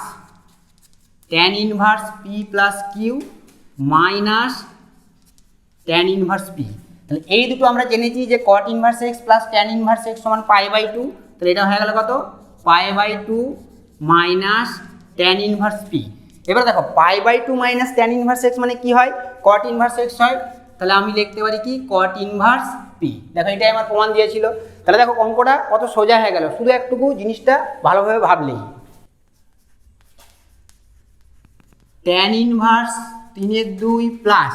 tan inverse p plus q minus tan inverse p. তাহলে এই দুটো আমরা জেনেছি যে cot inverse x plus tan inverse x সমান π/2, তাহলে এটা হয়ে গেল কত π/2 মাইনাস ট্যান ইনভার্স পি। এবার দেখো π/2 মাইনাস ট্যান ইনভার্স এক্স মানে কি হয় কট ইনভার্স এক্স হয়, তাহলে আমি লিখতে পারি কি কট ইনভার্স পি। দেখো এটাই আমার প্রমাণ দিয়েছিল। তাহলে দেখো অঙ্কটা কত সোজা হয়ে গেল, শুধু একটুকু জিনিসটা ভালোভাবে ভাবলেই। Tan inverse 3/2 plus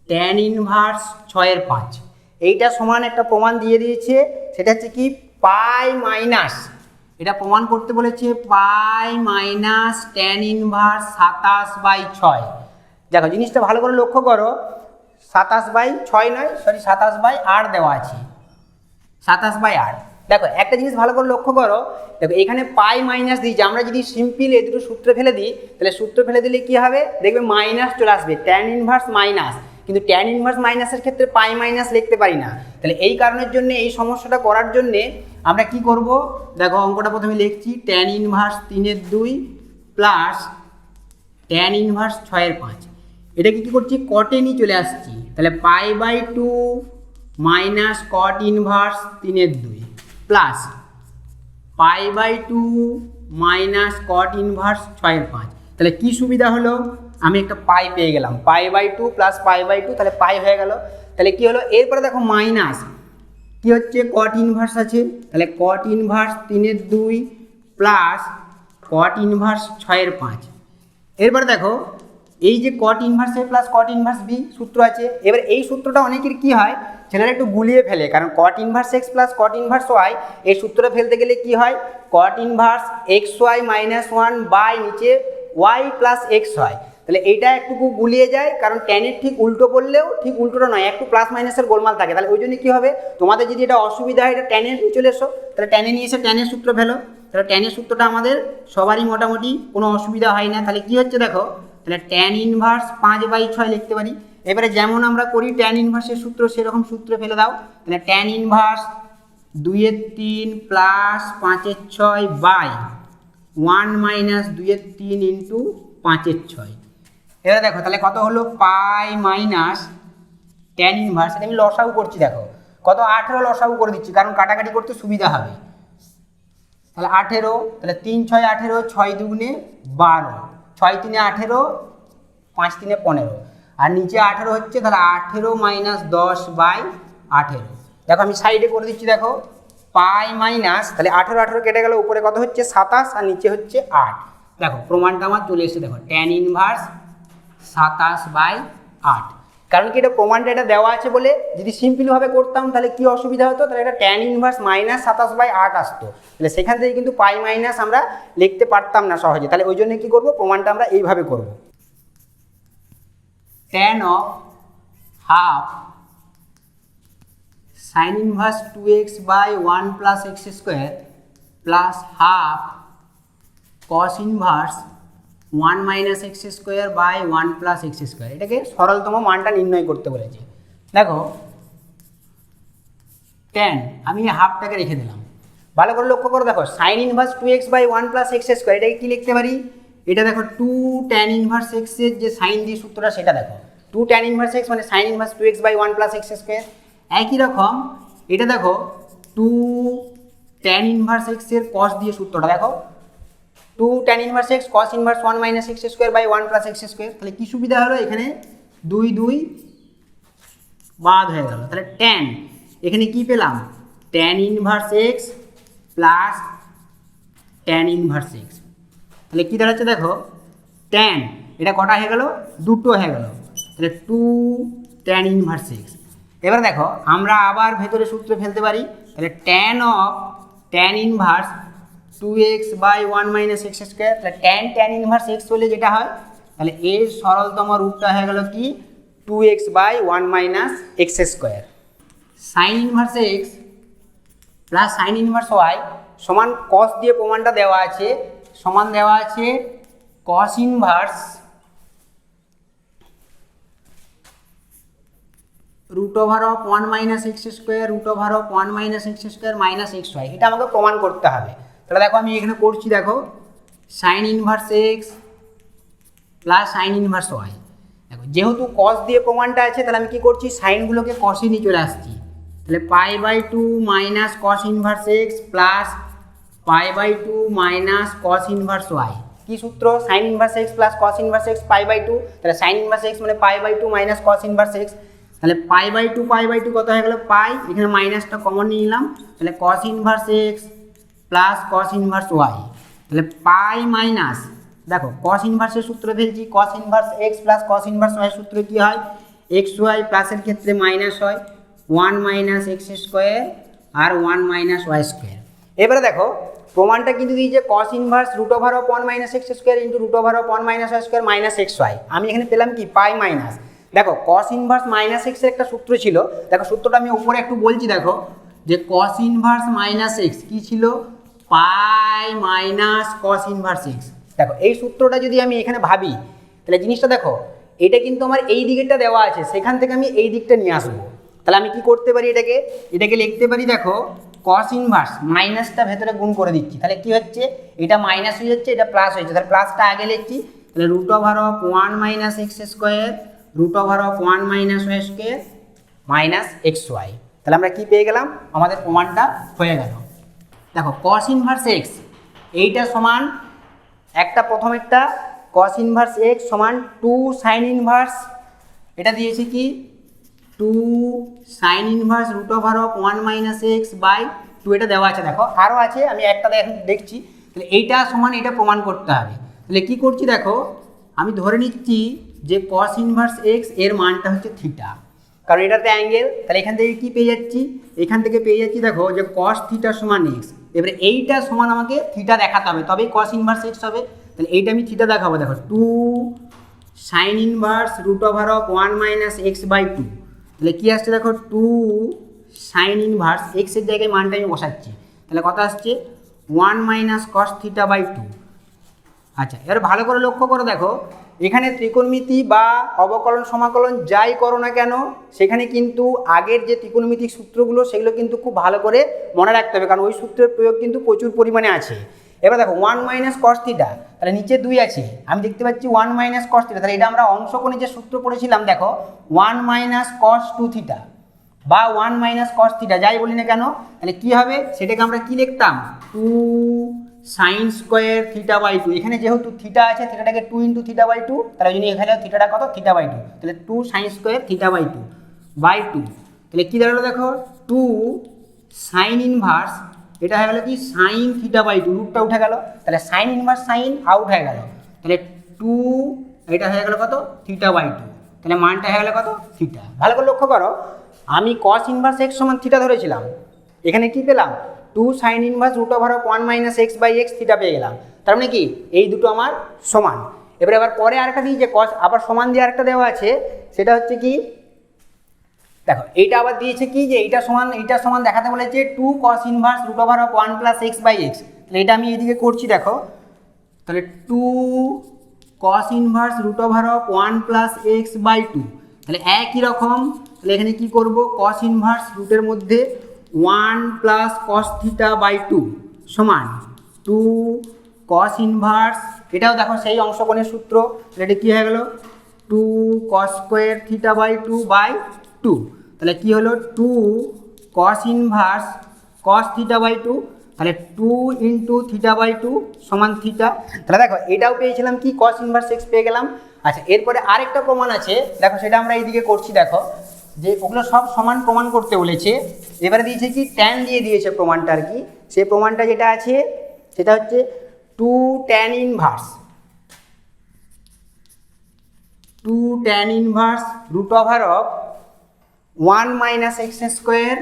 tan inverse 6/5, এইটা সমান একটা প্রমাণ দিয়ে দিয়েছে, সেটা হচ্ছে কি পাই মাইনাস, এটা প্রমাণ করতে বলেছে পাই মাইনাস ট্যান ইনভার্স 27/6। দেখো জিনিসটা ভালো করে লক্ষ্য করো, 27/6 নয়, সরি 27/8 দেওয়া আছে, 27/8। দেখো একটা জিনিস ভালো করে লক্ষ্য করো, দেখো এখানে পাই মাইনাস দিয়েছে, আমরা যদি সিম্পল এই দুটো সূত্র ফেলে দিই, তাহলে সূত্র ফেলে দিলে কি হবে, দেখবে মাইনাস চলে আসবে, ট্যান ইনভার্স মাইনাস, কিন্তু ট্যান ইনভার্স মাইনাসের ক্ষেত্রে পাই মাইনাস লিখতে পারি না। তাহলে এই কারণের জন্য, এই সমস্যাটা করার জন্যে আমরা কি করব, দেখো অঙ্কটা প্রথমে লিখছি, tan inverse 3/2 plus tan inverse 6/5, এটাকে কি করছি কটে নিয়ে চলে আসছি, তাহলে pi minus cot inverse 3/2 plus pi minus cot inverse 6/5। তাহলে কি সুবিধা হলো, আমি একটা পাই পেয়ে গেলাম, পাই/2 প্লাস পাই/2, তাহলে পাই হয়ে গেল। তাহলে কি হলো, এরপরে দেখো মাইনাস কি হচ্ছে, কট ইনভার্স আছে, তাহলে cot inverse 3/2 plus cot inverse 6/5। এরপরে দেখো এই যে cot inverse a plus cot inverse b সূত্র আছে, এবার এই সূত্রটা অনেকের কি হয়, ছেলেরা একটু গুলিয়ে ফেলে, কারণ cot inverse x plus cot inverse y, এই সূত্রটা ফেলতে গেলে কি হয়, cot inverse x y minus 1 by নিচে ওয়াই প্লাস এক্স হয়। তাহলে এইটা একটু গুলিয়ে যায়, কারণ ট্যানের ঠিক উল্টো করলেও ঠিক উল্টোটা নয়, একটু প্লাস মাইনাসের গোলমাল থাকে। তাহলে ওই জন্য কী হবে, তোমাদের যদি এটা অসুবিধা হয়, এটা ট্যানের নিয়ে চলে এসো, তাহলে ট্যানে নিয়ে এসে ট্যানের সূত্র ফেলো, তাহলে ট্যানের সূত্রটা আমাদের সবারই মোটামুটি কোনো অসুবিধা হয় না। তাহলে কী হচ্ছে দেখো, তাহলে ট্যান ইনভার্স 5/6 লিখতে পারি। এবারে যেমন আমরা করি ট্যান ইনভার্সের সূত্র, সেরকম সূত্র ফেলে দাও, তাহলে tan inverse 2/3 plus 5/6 by 1 minus 2/3 into 5/6। এবার দেখো তাহলে কত হলো, পাই মাইনাস ট্যান ইনভার্স, এটা আমি লসাগু করছি, দেখো কত 18 লসাগু করে দিচ্ছি, কারণ কাটাকাটি করতে সুবিধা হবে। তাহলে 18, তাহলে 3 6 18, 6 2 12, 6 3 18, 5 3 15, আর নিচে 18 হচ্ছে, তাহলে 18 মাইনাস 10/18। দেখো আমি সাইডে করে দিচ্ছি, দেখো পাই মাইনাস, তাহলে 18 18 কেটে গেল, উপরে কত হচ্ছে 27 আর নিচে হচ্ছে 8। দেখো প্রমাণটা আমার চলে এসেছে, দেখো ট্যান ইনভার্স 27/8। কারণ কি এটা প্রমাণটা এটা দেওয়া আছে বলে, যদি সিম্পলভাবে করতাম তাহলে কি অসুবিধা হতো, তাহলে এটা ট্যান ইনভার্স মাইনাস 27/8 আসতো, তাহলে সেখান থেকে কিন্তু পাই মাইনাস আমরা লিখতে পারতাম না সহজে। তাহলে ওই জন্য কী করবো, প্রমাণটা আমরা এইভাবে করব, tan of half sine inverse 2x/1 plus x square plus half cos inverse 1 minus x square by 1 plus x square, এটাকে সরলতম মানটা নির্ণয় করতে বলেছি। দেখো ট্যান, আমি হাফটাকে রেখে দিলাম, ভালো করে লক্ষ্য করো, দেখো sine inverse 2x/1 plus x square, এটাকে কী লিখতে পারি, এটা দেখো 2 ট্যান ইনভার্স এক্সের যে সাইন দিয়ে সূত্রটা সেটা দেখো, 2 ট্যান ইনভার্স এক্স মানে sign inverse 2x/1 plus x square. একই রকম এটা দেখো 2 ট্যান ইনভার্স এক্সের কস দিয়ে সূত্রটা দেখো, 2 tan inverse x cos inverse 1 minus x square by 1 plus x square. তাহলে কী সুবিধা হলো, এখানে 2 2 বাদ হয়ে গেল, তাহলে ট্যান এখানে কি পেলাম, tan inverse x plus tan inverse x, তাহলে কী দাঁড়াচ্ছে দেখো, ট্যান এটা কটা হয়ে গেল, দুটো হয়ে গেল, তাহলে 2 ট্যান ইনভার্স এক্স। এবার দেখো আমরা আবার ভেতরে সূত্র ফেলতে পারি, তাহলে tan of tan inverse 2x/1 minus x square, তাহলে ট্যান ইনভার্স এক্স হলে যেটা হয়, তাহলে এর সরলতম রূপটা হয়ে গেল কি 2x/1 minus x square. Sine inverse x plus sine inverse y সমান কস দিয়ে প্রমাণটা দেওয়া আছে, সমান দেওয়া আছে cos inverse √1 minus x square √1 minus x square minus x y, এটা আমাকে প্রমাণ করতে হবে। তাহলে দেখো আমি এখানে করছি, দেখো sine inverse x plus sine inverse y, দেখো যেহেতু কস দিয়ে প্রমাণটা আছে, তাহলে আমি কী করছি, সাইনগুলোকে কসে নিয়ে চলে আসছি, তাহলে pi minus cos inverse x plus pi minus cos inverse y. কী সূত্র, sine inverse x plus cos inverse x pi, তাহলে সাইন ইনভার্স এক্স মানে pi minus cos inverse x, তাহলে পাই/2 কত হয়ে গেল, পাই, এখানে মাইনাসটা কমন নিয়ে নিলাম, তাহলে cos inverse x plus cos inverse y, তাহলে পাই মাইনাস, দেখো কস ইনভার্সের সূত্র ফেলছি, cos inverse x plus cos inverse y সূত্র কী হয়, এক্স ওয়াই প্লাসের ক্ষেত্রে মাইনাস হয়, 1 মাইনাস এক্স স্কোয়ার আর 1 মাইনাস ওয়াই স্কোয়ার। এবারে দেখো প্রমাণটা কিন্তু দিয়েছে cos inverse root over of 1 minus x square into root over of 1 minus y square minus x y. আমি এখানে পেলাম কি পাই মাইনাস, দেখো কস ইনভার্স মাইনাস এক্সের একটা সূত্র ছিল, দেখো সূত্রটা আমি উপরে একটু বলছি, দেখো যে কস ইনভার্স মাইনাস এক্স কী ছিল, পাই মাইনাস কস ইনভার্স এক্স। দেখো এই সূত্রটা যদি আমি এখানে ভাবি তাহলে জিনিসটা দেখো এটা কিন্তু আমার এই দিকেরটা দেওয়া আছে, সেখান থেকে আমি এই দিকটা নিয়ে আসবো। তাহলে আমি কি করতে পারি, এটাকে লিখতে পারি, দেখো কস ইনভার্স মাইনাসটা ভেতরে গুণ করে দিচ্ছি, তাহলে কি হচ্ছে এটা মাইনাস হয়ে যাচ্ছে, এটা প্লাস হয়েছে, তাহলে প্লাসটা আগে লিখছি, তাহলে root over of 1 minus x square root over of 1 minus y square minus x y. তাহলে আমরা কি পেয়ে গেলাম, আমাদের প্রমাণটা হয়ে গেল। দেখো কস ইনভার্স এক্স এইটা সমান একটা প্রথমেরটা কস ইনভার্স এক্স সমান 2 সাইন ইনভার্স, এটা দিয়েছে কি 2 sine inverse root over of 1 minus x by 2, এটা দেওয়া আছে। দেখো আরও আছে, আমি একটা দেখছি, তাহলে এইটা সমান এটা প্রমাণ করতে হবে। তাহলে কি করছি, দেখো আমি ধরে নিচ্ছি যে কস ইনভার্স এক্স এর মানটা হচ্ছে থিটা, কারণ এটাতে অ্যাঙ্গেল, তাহলে এখান থেকে কি পেয়ে যাচ্ছি, এখান থেকে পেয়ে যাচ্ছি দেখো যে কস থিটা সমান এক্স। এবারে এইটা সমান আমাকে থিটা দেখাতে হবে, তবেই কস ইনভার্স এক্স হবে। তাহলে এইটা আমি থিটা দেখাবো, দেখো 2 sine inverse root over of 1 minus x by 2, তাহলে কী আসছে দেখো 2 সাইন ইনভার্স এক্সের জায়গায় মানটা আমি বসাচ্ছি, তাহলে কত আসছে 1 মাইনাস কস থিটা বাই 2। আচ্ছা এবার ভালো করে লক্ষ্য করো, দেখো এখানে ত্রিকোণমিতি বা অবকলন সমাকলন যাই করো না কেন সেখানে কিন্তু আগের যে ত্রিকোণমিতিক সূত্রগুলো সেগুলো কিন্তু খুব ভালো করে মনে রাখতে হবে, কারণ ওই সূত্রের প্রয়োগ কিন্তু প্রচুর পরিমাণে আছে। এবার দেখো 1 মাইনাস কস থিটা, তাহলে নিচে 2 আছে, আমি দেখতে পাচ্ছি 1 মাইনাস কস থিটা, তাহলে এটা আমরা অংশকোণে যে সূত্র পড়েছিলাম, দেখো 1 মাইনাস কস 2 থিটা বা 1 মাইনাস কস থিটা যাই বলি না কেন, তাহলে কী হবে সেটাকে আমরা কি লিখতাম 2 সাইন স্কোয়ার থিটা বাই 2। এখানে যেহেতু থিটা আছে, থিটাটাকে 2 ইন্টু থিটা বাই 2, তাহলে ওই জন্য এখানে থিটাটা কত থিটা বাই 2, তাহলে 2 sine square theta by 2 by 2, তাহলে কী দাঁড়ালো দেখো 2 সাইন ইনভার্স, এটা হয়ে গেল কি সাইন থিটা বাই 2, রুটটা উঠে গেল, তাহলে সাইন ইনভার্স সাইন আউট হয়ে গেল, তাহলে 2 এটা হয়ে গেল কত থিটা বাই 2, তাহলে মানটা হয়ে গেল কত থিটা। ভালো করে লক্ষ্য করো, আমি কস ইনভার্স এক্স সমান থিটা ধরেছিলাম, এখানে কি পেলাম 2 sine inverse root over of 1 minus x by x theta পেয়ে গেলাম। তার মানে কি এই দুটো আমার সমান। এবারে আবার পরে আরেকটা দিয়েছে কস, আবার সমান দিয়ে আরেকটা দেওয়া আছে, সেটা হচ্ছে কি দেখো এইটা আবার দিয়েছে কি যে এইটা সমান দেখাতে বলেছে 2 cos inverse root over of 1 plus x by x, তাহলে এটা আমি এইদিকে করছি, দেখো তাহলে 2 cos inverse root over of 1 plus x by 2, তাহলে একই রকম, তাহলে এখানে কি করব কস ইনভার্স রুটের মধ্যে 1 প্লাস কস থিটা বাই 2 সমান 2 কস ইনভার্স, এটাও দেখো সেই অংশকোণের সূত্র, তাহলে এটা কী হয়ে গেল 2 cos square theta by 2 by 2, তাহলে কী হলো 2 cos inverse cos theta by 2, তাহলে 2 ইন্টু থিটা বাই 2 সমান থিটা। তাহলে দেখো এটাও পেয়েছিলাম কি কস ইনভার্স এক্স পেয়ে গেলাম। আচ্ছা এরপরে আরেকটা প্রমাণ আছে, দেখো সেটা আমরা এইদিকে করছি, দেখো যে ওগুলো সব সমান প্রমাণ করতে বলেছে। এবারে দিয়েছে কি ট্যান দিয়ে দিয়েছে প্রমাণটা, আর কি সেই প্রমাণটা যেটা আছে সেটা হচ্ছে 2 tan inverse root over of 1 minus x square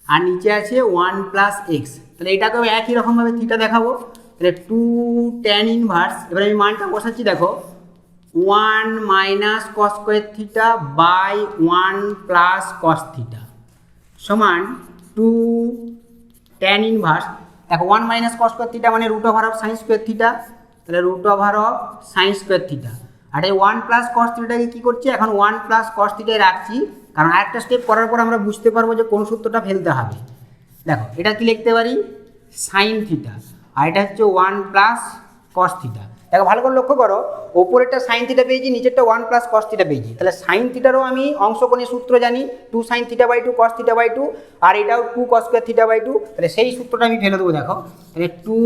আর নিচে আছে 1 প্লাস এক্স, তাহলে এটাকেও একই রকমভাবে থিটা দেখাবো, তাহলে 2 ট্যান ইনভার্স, এবারে আমি মানটা বসাচ্ছি, দেখো 1 minus cos square theta by 1 plus cos theta সমান 2 ট্যান ইনভার্স, দেখো 1 মাইনাস কস স্কোয়ার থিটা মানে root over of sine square theta, তাহলে root over of sine square theta, আর এই 1 প্লাস কস থিটাকে কী করছি এখন 1 প্লাস কস থিটায় রাখছি, কারণ আরেকটা স্টেপ করার পর আমরা বুঝতে পারবো যে কোন সূত্রটা ফেলতে হবে। দেখো এটা কি লিখতে পারি সাইন থিটা, আর এটা হচ্ছে 1 প্লাস কস থিটা। দেখো ভালো করে লক্ষ্য করো, ওপরেরটা সাইন থিটা পেয়েছি, নিচেরটা 1 প্লাস কস থিটা পেয়েছি, তাহলে সাইন থিটারও আমি অংশকোণের সূত্র জানি 2 sine theta by 2 cos theta by 2, আর এটাও 2 কস স্কোয়ার থিটা বাই 2, তাহলে সেই সূত্রটা আমি ফেলে দেবো। দেখো তাহলে 2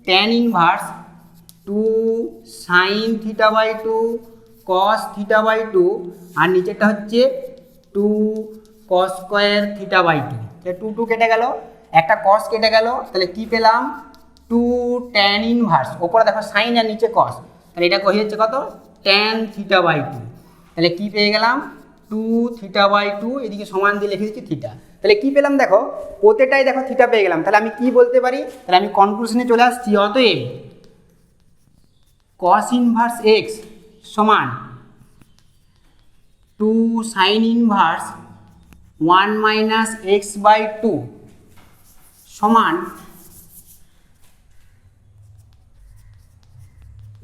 tan inverse 2 sine theta by 2 cos theta by 2, আর নিচেরটা হচ্ছে 2 কস স্কোয়ার থিটা বাই 2, তাহলে 2 কেটে গেল, একটা কস কেটে গেল, তাহলে কি পেলাম 2 ট্যান ইনভার্স, ওপরে দেখো সাইন আর নিচে কস, তাহলে এটা হয়ে যাচ্ছে কত ট্যান থিটা বাই 2, তাহলে কি পেয়ে গেলাম 2θ/2, এদিকে সমান দিয়ে লিখে দিচ্ছি থিটা। তাহলে কি পেলাম দেখো, প্রত্যেকটাই দেখো থিটা পেয়ে গেলাম। তাহলে আমি কি বলতে পারি, তাহলে আমি কনক্লুশনে চলে আসছি। অতএব cos ইনভার্স x সমান 2 sin ইনভার্স 1 - x/2 সমান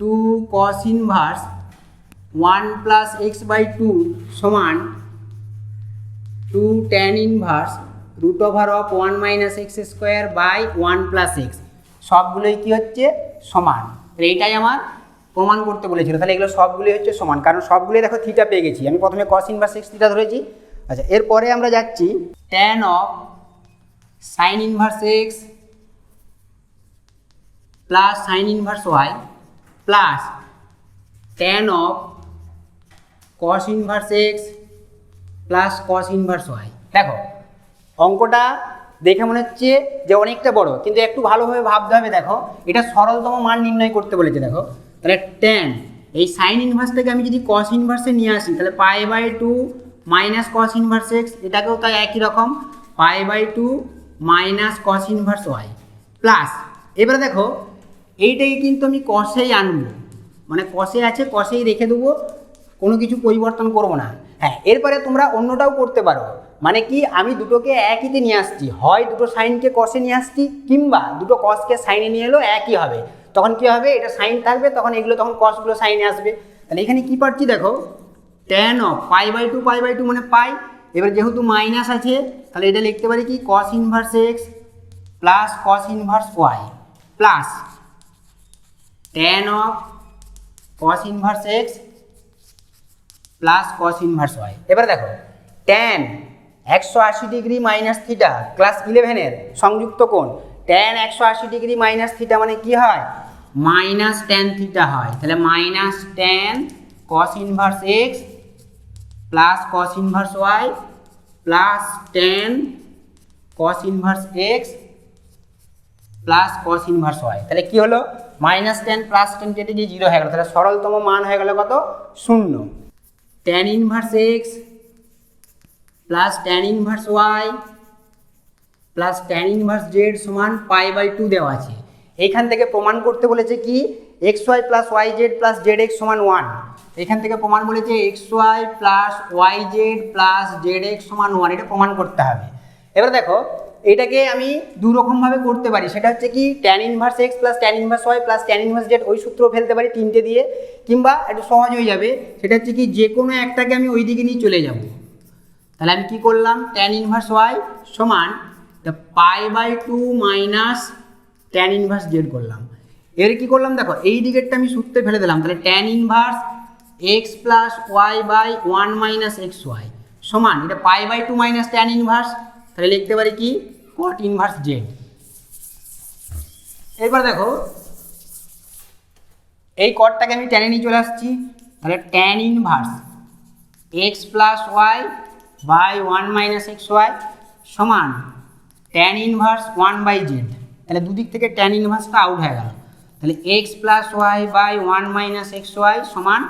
2 cos ইনভার্স 1 + x/2 সমান 2 tan ইনভার্স √1 - x²/1 + x, সবগুলোই কি হচ্ছে সমান। তাহলে এইটাই আমার প্রমাণ করতে বলেছিল। তাহলে এগুলো সবগুলোই হচ্ছে সমান, কারণ সবগুলোই দেখো থিটা পেয়ে গেছি। আমি প্রথমে cos ইনভার্স x থিটা ধরেছি। আচ্ছা, এরপরে আমরা যাচ্ছি tan of sin inverse x plus sin inverse y plus tan of cos inverse x plus cos inverse y। দেখো অঙ্কটা দেখে মনে হচ্ছে যে অনেকটা বড়, কিন্তু একটু ভালোভাবে ভাবতে হবে। দেখো এটা সরলতম মান নির্ণয় করতে বলেছে। দেখো তাহলে tan এই সাইন ইনভার্স থেকে আমি যদি cos ইনভার্সে নিয়ে আসি, তাহলে π/2 মাইনাস cos ইনভার্স x, এটাকেও তাই একই রকম π/2 minus cos inverse y plus, এবারে দেখো এইটাকে কিন্তু আমি কষেই আনবো, মানে কষে আছে কষেই রেখে দেবো, কোনো কিছু পরিবর্তন করব না। হ্যাঁ, এরপরে তোমরা অন্যটাও করতে পারো, মানে কি আমি দুটোকে একইতে নিয়ে আসছি, হয় দুটো সাইনকে কষে নিয়ে আসছি, কিংবা দুটো কসকে সাইনে নিয়ে এলো একই হবে। তখন কি হবে, এটা সাইন থাকবে, তখন এগুলো তখন কসগুলো সাইনে আসবে। তাহলে এখানে কি পাচ্ছি দেখো, tan অফ π/2 মানে পাই। এবার যেহেতু মাইনাস আছে, তাহলে এটা লিখতে পারি কি cos inverse x plus cos inverse y plus tan of cos inverse x plus cos inverse y। এবার দেখো tan 180 degree minus theta class 11-এর সংযুক্ত কোণ, tan 180 ডিগ্রি মাইনাস থিটা মানে কি হয়, মাইনাস tan থিটা হয়। তাহলে minus tan cos inverse x plus cos inverse y plus tan cos inverse x plus cos inverse y। তাহলে কি হলো, মাইনাস tan প্লাস tan কেটে গিয়ে 0 হয়ে গেল। তাহলে সরলতম মান হয়ে গেল কত, 0। tan inverse x plus tan inverse y plus tan inverse z সমান π/2 দেওয়া আছে। এইখান থেকে প্রমাণ করতে বলেছে কি xy plus yz plus zx সমান 1। এখান থেকে প্রমাণ বলেছে xy plus yz plus zx সমান 1, এটা প্রমাণ করতে হবে। এবার দেখো এটাকে আমি দুরকমভাবে করতে পারি, সেটা হচ্ছে কি tan inverse x plus tan inverse y plus tan inverse z, ওই সূত্র ফেলতে পারি তিনটে দিয়ে, কিংবা একটু সহজ হয়ে যাবে, সেটা হচ্ছে কি যে কোনো একটাকে আমি ওই দিকে নিয়ে চলে যাব। তাহলে আমি কি করলাম, tan ইনভার্স y সমান π/2 মাইনাস tan ইনভার্স z করলাম। এর কি করলাম দেখো, এই দিকেরটা আমি সূত্রে ফেলে দিলাম। তাহলে tan inverse x plus y/1 minus xy সমান, এটা π/2 মাইনাস tan ইনভার্স, তাহলে লিখতে পারি কি cot ইনভার্স z। এরপর দেখো এই কটটাকে আমি টেনে নিয়ে চলে আসছি। তাহলে tan inverse x plus y by 1 minus xy সমান tan ইনভার্স 1/z। তাহলে দুদিক থেকে tan ইনভার্সটা আউট হয়ে গেল। তাহলে x plus y by 1 minus xy সমান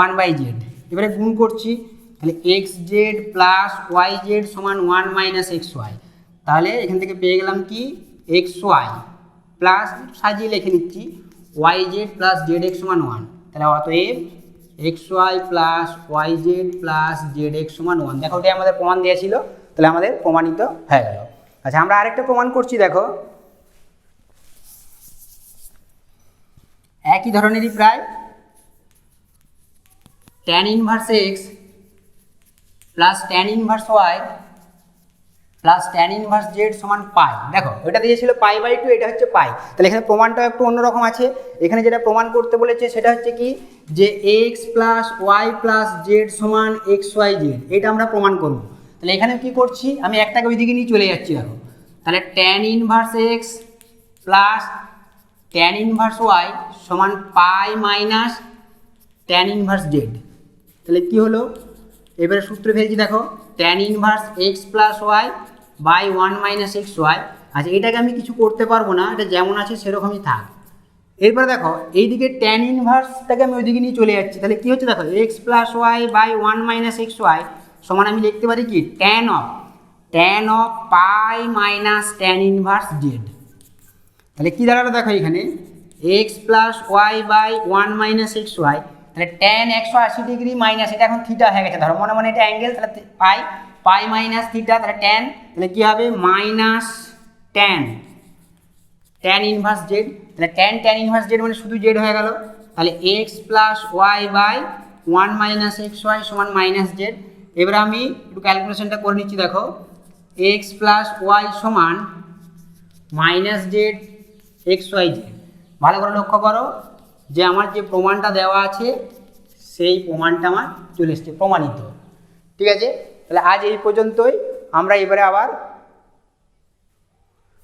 1/z। এবারে গুণ করছি, তাহলে xz প্লাস yz সমান 1 মাইনাস xy। তাহলে এখান থেকে পেয়ে গেলাম কি xy প্লাস, সাজিয়ে লিখে নিচ্ছি, yz প্লাস zx সমান 1। তাহলে অতএব xy plus yz plus zx সমান 1। দেখো ওটাই আমাদের প্রমাণ দিয়েছিল, তাহলে আমাদের প্রমাণিত হয়ে গেল। আচ্ছা, আমরা আরেকটা প্রমাণ করছি। দেখো একই ধরনেরই প্রায়, tan inverse x plus tan inverse y plus tan inverse z সমান পাই। দেখো ওইটা দিয়েছিল π/2, এটা হচ্ছে পাই। তাহলে এখানে প্রমাণটা একটু অন্যরকম আছে। এখানে যেটা প্রমাণ করতে বলেছে সেটা হচ্ছে কি যে x plus y plus z সমান xyz, এটা আমরা প্রমাণ করব। তাহলে এখানে কি করছি, আমি একটাকে ওইদিকে নিয়ে চলে যাচ্ছি। দেখো তাহলে tan inverse x plus tan inverse y সমান pi minus tan inverse z। তাহলে কি হলো, এবারে সূত্র ফেলছি। দেখো tan inverse x plus y by 1 minus xy। আচ্ছা, এটাকে আমি কিছু করতে পারবো না, এটা যেমন আছে সেরকমই থাক। এরপরে দেখো এইদিকে ট্যান ইনভার্সটাকে আমি ওইদিকে নিয়ে চলে যাচ্ছি, তাহলে কী হচ্ছে দেখো x plus y by 1 minus x y সমান আমি লিখতে পারি কি tan of pi minus tan inverse z. তাহলে কী দাঁড়ালো দেখো এখানে x plus y by 1 minus x y, তাহলে ট্যান 180 ডিগ্রি মাইনাস এটা এখন থিটা হয়ে গেছে, ধরো মনে মনে এটা অ্যাঙ্গেল, তাহলে পাই মাইনাস থিটা, তাহলে ট্যান, তাহলে কী হবে মাইনাস ট্যান ইনভার্স জেড, তাহলে ট্যান ইনভার্স জেড মানে শুধু জেড হয়ে গেল, তাহলে x plus y by 1 minus x y সমান মাইনাস জেড। এবার আমি একটু ক্যালকুলেশনটা করে নিচ্ছি, দেখো এক্স প্লাস ওয়াই সমান minus z x y z. ভালো করে লক্ষ্য করো যে আমার যে প্রমাণটা দেওয়া আছে সেই প্রমাণটা আমার চলে এসছে, প্রমাণিত। ঠিক আছে, তাহলে আজ এই পর্যন্তই। আমরা এবারে আবার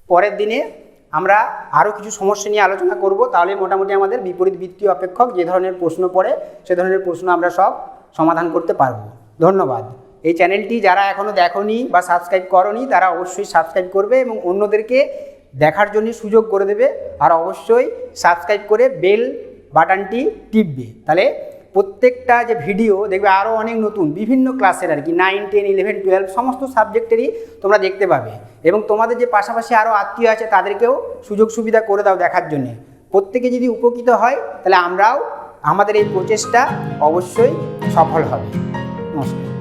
পরের দিনে আমরা আরও কিছু সমস্যা নিয়ে আলোচনা করব, তাহলে মোটামুটি আমাদের বিপরীত বৃত্তীয় অপেক্ষক যে ধরনের প্রশ্ন পড়ে সে ধরনের প্রশ্ন আমরা সব সমাধান করতে পারবো। ধন্যবাদ। এই চ্যানেলটি যারা এখনও দেখোনি বা সাবস্ক্রাইব করোনি তারা অবশ্যই সাবস্ক্রাইব করবে এবং অন্যদেরকে দেখার জন্য সুযোগ করে দেবে, আর অবশ্যই সাবস্ক্রাইব করে বেল বাটনটি টিপবে, তাহলে প্রত্যেকটা যে ভিডিও দেখবে আরও অনেক নতুন বিভিন্ন ক্লাসের আর কি 9, 10, 11, 12 সমস্ত সাবজেক্টেরই তোমরা দেখতে পাবে, এবং তোমাদের যে পাশাপাশি আরও আত্মীয় আছে তাদেরকেও সুযোগ সুবিধা করে দাও দেখার জন্যে। প্রত্যেকে যদি উপকৃত হয় তাহলে আমরাও আমাদের এই প্রচেষ্টা অবশ্যই সফল হবে। নমস্কার।